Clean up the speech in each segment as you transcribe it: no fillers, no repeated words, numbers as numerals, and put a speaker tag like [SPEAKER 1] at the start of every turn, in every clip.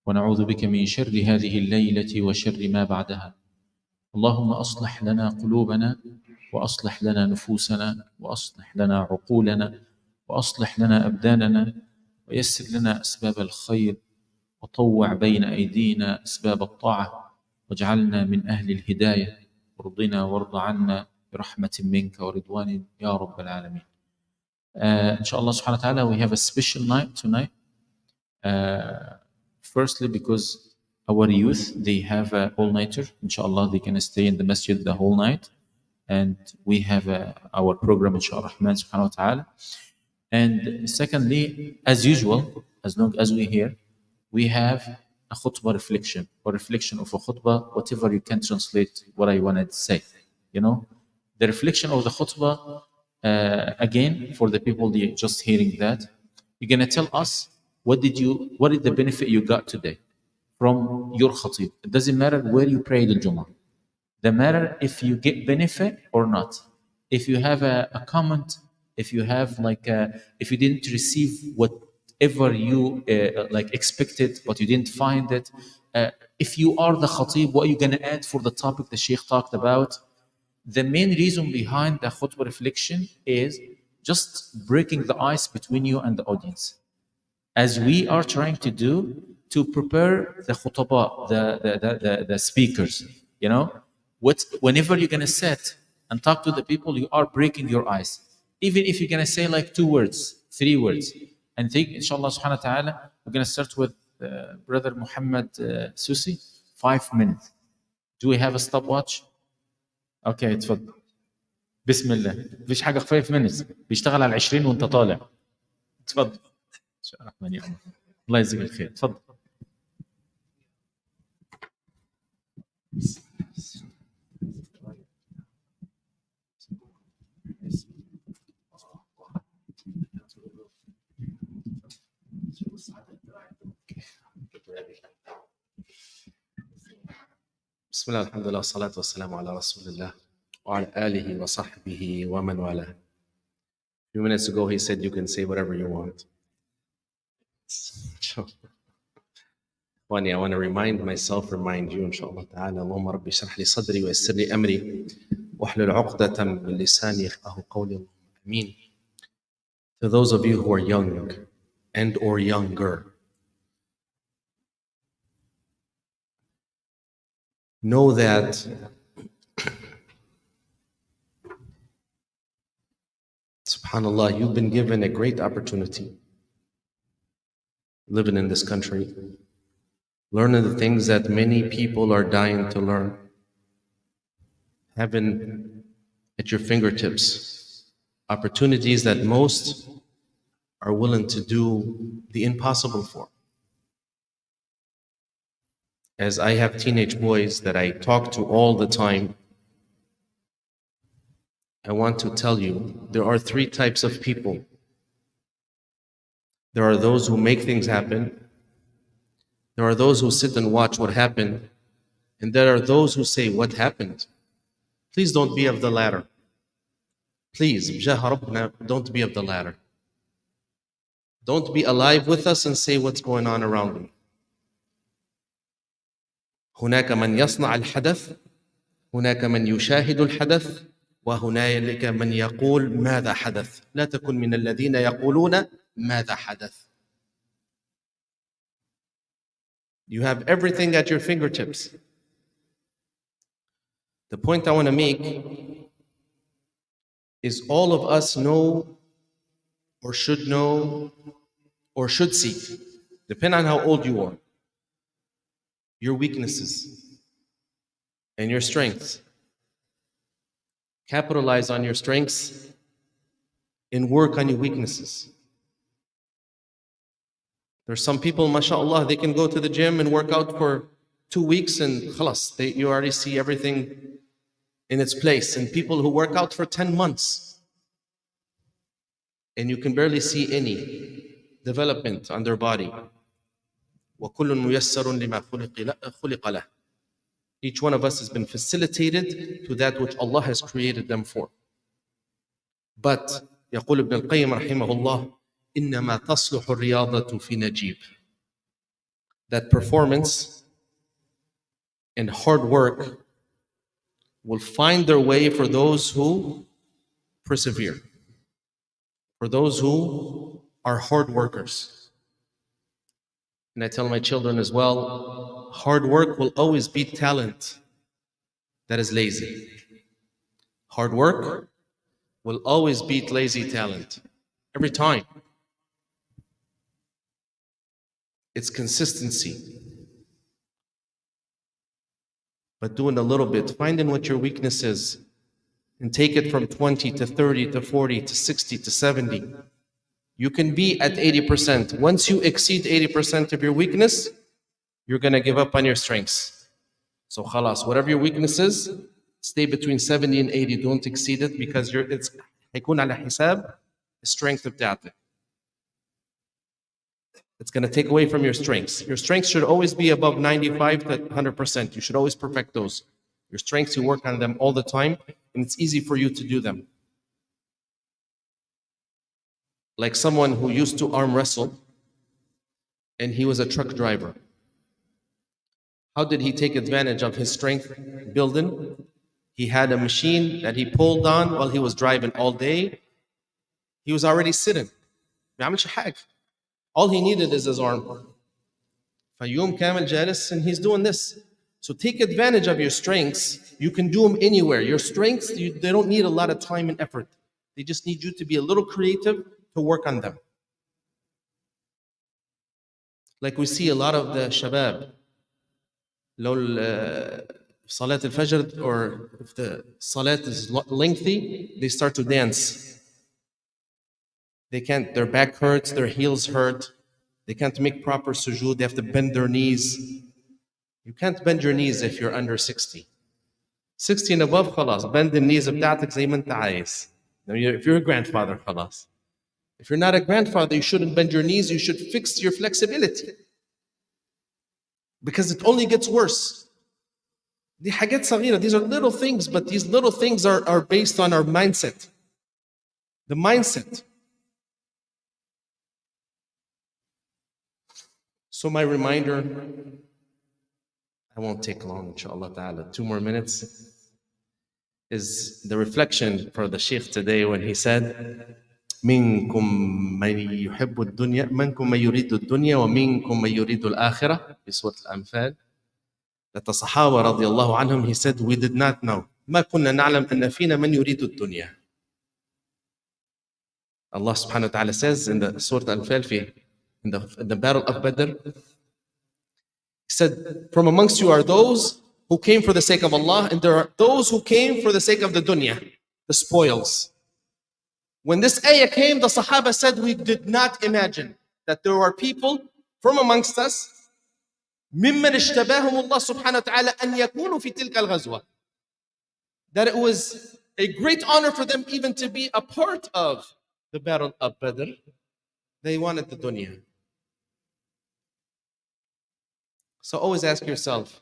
[SPEAKER 1] ونعوذ بك من شر هذه الليلة وشر ما بعدها. اللهم أصلح لنا قلوبنا، وأصلح لنا نفوسنا، وأصلح لنا عقولنا، وأصلح لنا أبداننا، ويسر لنا أسباب الخير، وطوع بين أيدينا أسباب الطاعة، واجعلنا من أهل الهداية، وارضنا وارض عنا برحمة منك ورضوان يا رب العالمين. Inshallah subhanahu wa ta'ala, we have a special night tonight. Firstly, because our youth, they have a all-nighter. Inshallah, they can stay in the masjid the whole night. And we have our program, inshallah rahman subhanahu wa ta'ala. And secondly, as usual, as long as we're here, we have a khutbah reflection, or reflection of a khutbah, whatever you can translate what I wanted to say. You know, the reflection of the khutbah, again, for the people just hearing that, you're going to tell us what is the benefit you got today from your khatib. It doesn't matter where you prayed the Jummah. The matter if you get benefit or not. If you have a comment, if you have if you didn't receive whatever you expected, but you didn't find it. If you are the khatib, what are you going to add for the topic the sheikh talked about? The main reason behind the khutbah reflection is just breaking the ice between you and the audience, as we are trying to do to prepare the khutbah, the speakers. You know, whenever you're going to sit and talk to the people, you are breaking your ice. Even if you're going to say like 2 words, 3 words. And think, inshallah subhanahu wa ta'ala, we're going to start with Brother Muhammad Susi, 5 minutes. Do we have a stopwatch? اوكي اتفضل. بسم الله. مفيش حاجه في 5 minutes، بيشتغل على 20 وانت طالع. اتفضل. الرحمن يا الله يجزيك الخير. اتفضل.
[SPEAKER 2] بسم الله الحمد لله والصلاة والسلام على رسول الله وعلى آله وصحبه ومن والاه. A few minutes ago he said you can say whatever you want. Funny, I want to remind you inshallah ta'ala. اللهم ربي اشرح لي صدري ويسر لي أمري واحلل عقدة من لساني يفقهوا قولي. Amin. To those of you who are young and or younger, know that subhanallah, you've been given a great opportunity living in this country, learning the things that many people are dying to learn, having at your fingertips opportunities that most are willing to do the impossible for. As I have teenage boys that I talk to all the time, I want to tell you there are 3 types of people. There are those who make things happen. There are those who sit and watch what happened. And there are those who say, what happened? Please don't be of the latter. Please, don't be of the latter. Don't be alive with us and say what's going on around me. هناك من يصنع الحدث، هناك من يشاهد الحدث، وهناك من يقول ماذا حدث. لا تكن من الذين يقولون ماذا حدث. You have everything at your fingertips. The point I want to make is all of us know or should see, depending on how old you are, your weaknesses and your strengths. Capitalize on your strengths and work on your weaknesses. There's some people, mashallah, they can go to the gym and work out for 2 weeks and khalas, you already see everything in its place. And people who work out for 10 months and you can barely see any development on their body. وَكُلٌّ مُيَسَّرٌ لِمَا خُلِقَ لَهُ. Each one of us has been facilitated to that which Allah has created them for. But يقول ابن القيم رحمه الله إنما تصلح الرياضة في نجيب. that performance and hard work will find their way for those who persevere, for those who are hard workers. And I tell my children as well, hard work will always beat talent that is lazy. Hard work will always beat lazy talent. Every time. It's consistency. But doing a little bit, finding what your weakness is, and take it from 20 to 30 to 40 to 60 to 70. You can be at 80%. Once you exceed 80% of your weakness, you're going to give up on your strengths. So khalas, whatever your weakness is, stay between 70 and 80. Don't exceed it because it's هيكون على حساب strength بتاعتك. It's going to take away from your strengths. Your strengths should always be above 95 to 100%. You should always perfect those. Your strengths, you work on them all the time, and it's easy for you to do them. Like someone who used to arm wrestle, and he was a truck driver. How did he take advantage of his strength building? He had a machine that he pulled on while he was driving all day. He was already sitting. All he needed is his arm. فيوم كامل جالس, and he's doing this. So take advantage of your strengths. You can do them anywhere. Your strengths, they don't need a lot of time and effort. They just need you to be a little creative to work on them. Like we see a lot of the shabab, لو صلاة الفجر, or if the salat is lengthy, they start to dance. They can't, their back hurts, their heels hurt. They can't make proper sujood. They have to bend their knees. You can't bend your knees if you're under 60. 60 and above, خلاص. Bend the knees بتاعتك زي ما انت عايز. If you're a grandfather, خلاص. If you're not a grandfather, you shouldn't bend your knees. You should fix your flexibility. Because it only gets worse. دي حاجات صغيرة. These are little things, but these little things are based on our mindset. The mindset. So my reminder, I won't take long, inshallah ta'ala, 2 more minutes, is the reflection for the Sheikh today when he said, منكم من يحب الدنيا منكم من يريد الدنيا ومنكم من يريد الآخرة في سورة الأنفال. That the Sahaba radiallahu anhum, he said, we did not know. ما كنا نعلم أن فينا من يريد الدنيا. Allah subhanahu wa ta'ala says in the Surah Al-Anfal, in the battle of Badr, he said, from amongst you are those who came for the sake of Allah, and there are those who came for the sake of the dunya, the spoils. When this ayah came, the Sahaba said, we did not imagine that there are people from amongst us ممن اشتباهم الله سبحانه وتعالى أن يكونوا في تلك الغزوة. That it was a great honor for them even to be a part of the battle of Badr. They wanted the dunya. So always ask yourself,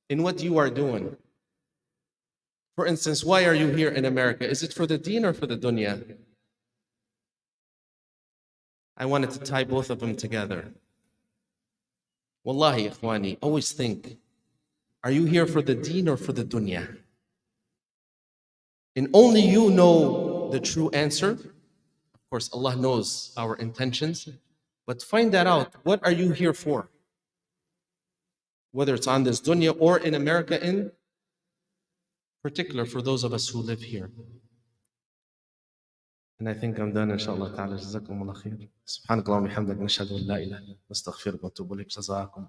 [SPEAKER 2] in what you are doing, for instance, why are you here in America? Is it for the deen or for the dunya? I wanted to tie both of them together. Wallahi, ikhwani, always think, are you here for the deen or for the dunya? And only you know the true answer. Of course, Allah knows our intentions, but find that out. What are you here for? Whether it's on this dunya or in America in particular, for those of us who live here. And I think I'm done, inshallah ta'ala. Jazakum Allah khair. Subhanakallah wa bihamdik, nashhadu an la ilaha illa anta, nastaghfiruka wa atubu ilayk. Jazakum.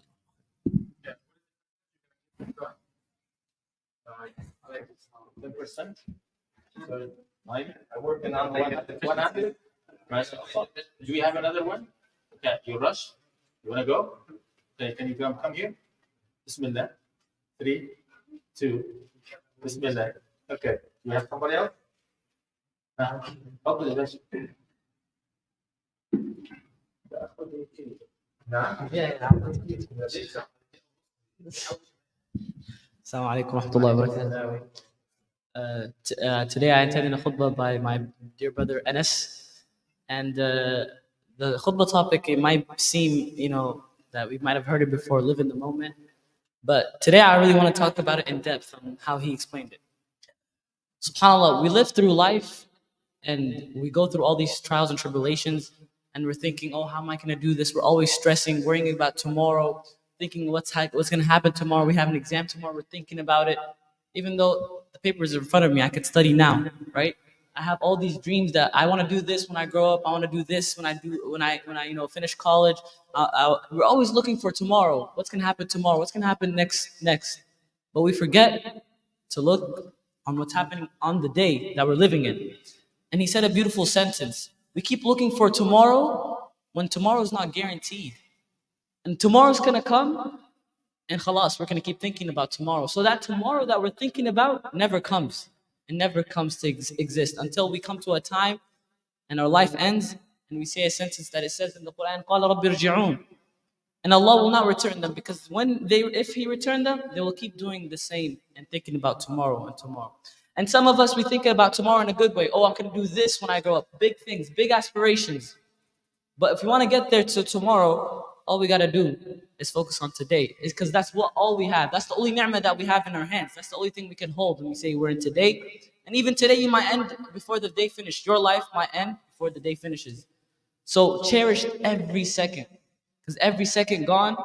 [SPEAKER 2] 10%. So, Mike, I work on 100. Do we have another one? Okay, you rush. You want to go? Okay, can you come here? Bismillah. 3, 2, Bismillah. Okay, you have somebody else? اتفضل يا باشا.
[SPEAKER 3] Assalamu alaikum wa rahmatullahi wa barakatuh. Today I attended a khutbah by my dear brother Enes, and the khutbah topic, it might seem, that we might have heard it before, live in the moment. But today I really want to talk about it in depth on how he explained it. SubhanAllah, we live through life and we go through all these trials and tribulations and we're thinking, oh, how am I going to do this? We're always stressing, worrying about tomorrow, thinking what's going to happen tomorrow. We have an exam tomorrow, we're thinking about it. Even though the papers are in front of me, I could study now, right? I have all these dreams that I want to do this when I grow up. I want to do this when I finish college. We're always looking for tomorrow. What's going to happen tomorrow? What's going to happen next? But we forget to look on what's happening on the day that we're living in. And he said a beautiful sentence. We keep looking for tomorrow when tomorrow is not guaranteed. And tomorrow's going to come and khalas, we're going to keep thinking about tomorrow. So that tomorrow that we're thinking about never comes. It never comes to exist until we come to a time and our life ends and we say a sentence that it says in the Quran, قَالَ رَبِّ ارْجِعُونَ. And Allah will not return them because if He returned them, they will keep doing the same and thinking about tomorrow and tomorrow. And some of us, we think about tomorrow in a good way. Oh, I'm going to do this when I grow up. Big things, big aspirations. But if you want to get there to tomorrow, all we got to do is focus on today. It's because that's all we have. That's the only ni'mah that we have in our hands. That's the only thing we can hold when we say we're in today. And even today, you might end before the day finishes. Your life might end before the day finishes. So cherish every second. Because every second gone.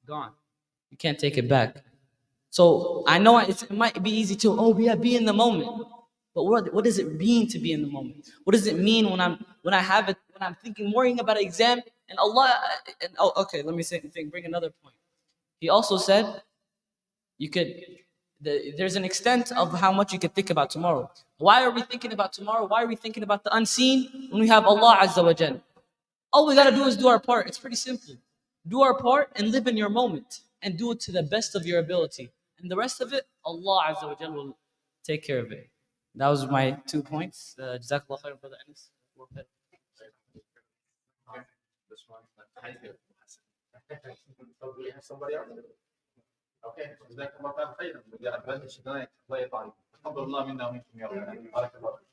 [SPEAKER 3] You can't take it back. So I know it might be easy to, be in the moment. But what does it mean to be in the moment? What does it mean when I'm thinking, worrying about an exam, and Allah, let me bring another point. He also said, there's an extent of how much you could think about tomorrow. Why are we thinking about tomorrow? Why are we thinking about the unseen when we have Allah Azza wa Jal? All we gotta do is do our part. It's pretty simple. Do our part and live in your moment and do it to the best of your ability. And the rest of it, Allah Azza wa Jal will take care of it. That was my 2 points. Jazakallah khairan, Brother Anis.
[SPEAKER 1] This one. Thank you. So we have somebody else? Okay. جزاكم الله خيرا. بدي advantage tonight. الله يطول. تقبل الله منا ومنكم يا رب. بارك الله فيك.